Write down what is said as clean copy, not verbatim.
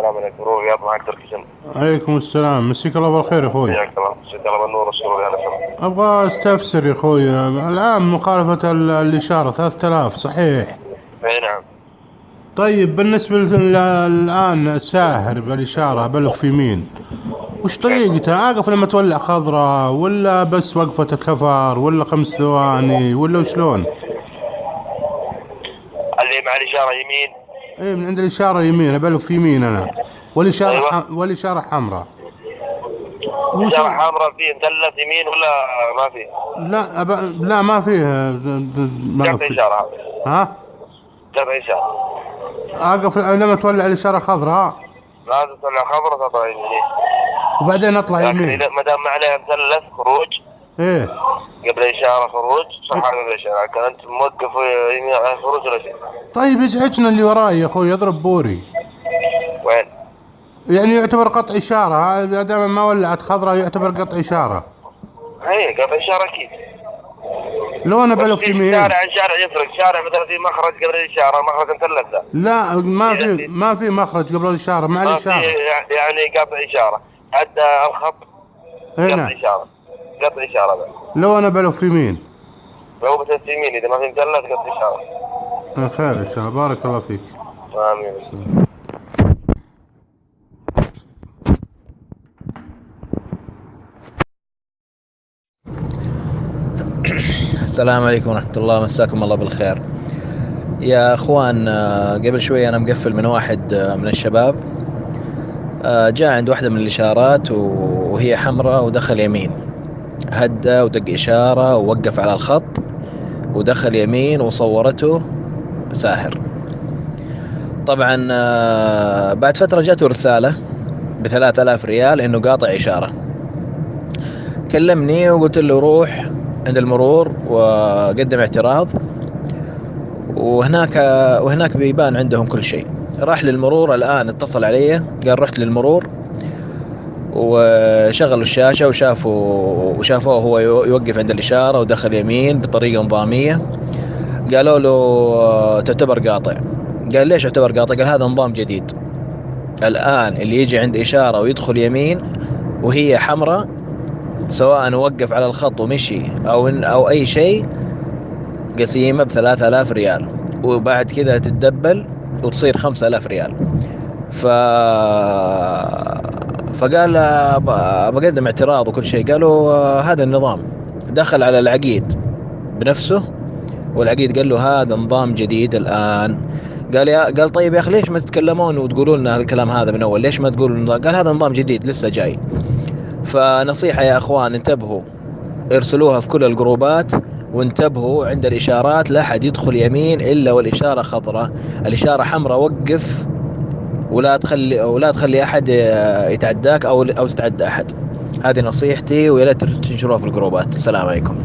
السلام عليكم. روح رياض معك تركي. عليكم السلام، مسيك الله بالخير يا اخوي. حياك الله. مساك الله بالنور والسرور يا رسول. ابغى استفسر يا اخوي، الان مخالفة الاشارة 3000 صحيح؟ اي نعم. طيب بالنسبة الان ساهر بالاشارة بلف يمين، وش طريقته؟ اقف لما تولع خضراء، ولا بس وقفة كفر، ولا 5 ثواني، ولا وشلون؟ اللي مع الاشاره يمين. ايه، من عند الاشارة يمين بلف يمين انا، والاشارة ايوه. والاشارة حمراء. وش اشاره حمراء فيه مثلث يمين ولا ما فيه؟ لا لا ما فيه. ما قطع في. اشاره. ها؟ قطع اشاره. اقف لما تولع الاشاره خضراء، لازم تطلع خضراء تطلع يمين. وبعدين اطلع لكن يمين. اذا ما دام ما عليها مثلث خروج ايه. قبل اشاره خروج صح قبل اشاره، لكن انت موقف يمين على خروج ولا شيء. طيب يزعجنا اللي وراي يا اخوي، يضرب بوري. وين؟ يعني يعتبر قطع اشاره، ما دام ما ولعت خضراء يعتبر قطع اشاره. هي قطع اشاره اكيد. لو انا بس بلف في يمين. شارع عن شارع يفرق. شارع مثلا في مخرج قبل الاشاره مخرج مثلث ده. لا، ما إذا في ما في مخرج قبل الاشاره مع ما في الاشاره. يعني قطع إشارة حتى الخط. قطع هنا. إشارة. قطع إشارة بس. لو انا بلف يمين. لو بتلف يمين إذا ما في مثلث قطع إشارة. خير ان شاء الله، بارك الله فيك. آمين. السلام عليكم ورحمة الله، مساكم الله بالخير يا اخوان. قبل شوي انا مقفل من واحد من الشباب. جاء عند واحدة من الاشارات وهي حمراء ودخل يمين، هدى ودق اشارة ووقف على الخط ودخل يمين وصورته ساهر. طبعا بعد فترة جاته رسالة ب3000 ريال انه قاطع اشارة. كلمني وقلت له روح عند المرور وقدم اعتراض، وهناك بيبان عندهم كل شيء. راح للمرور الآن، اتصل علي قال رحت للمرور وشغلوا الشاشة وشافوه هو يوقف عند الإشارة ودخل يمين بطريقة نظامية. قالوا له تعتبر قاطع. قال ليش اعتبر قاطع؟ قال هذا نظام جديد الآن، اللي يجي عند إشارة ويدخل يمين وهي حمراء سواء وقف على الخط ومشي أو أي شيء، قسيمة ب3000 ريال، وبعد كذا تتدبل وتصير 5000 ريال. ف... فقال بقدم اعتراض وكل شيء. قالوا هذا النظام. دخل على العقيد بنفسه، والعقيد قال له هذا نظام جديد الآن. قال طيب يا أخي ليش ما تتكلمون وتقولوا لنا الكلام هذا من أول؟ ليش ما تقولوا النظام؟ قال هذا نظام جديد لسه جاي. فنصيحة يا أخوان، انتبهوا، ارسلوها في كل الجروبات، وانتبهوا عند الإشارات لا أحد يدخل يمين إلا والإشارة خضراء. الإشارة حمراء وقف، ولا تخلي أحد يتعداك أو تتعدى أحد. هذه نصيحتي، ويا ريت تنشروها في الجروبات. السلام عليكم.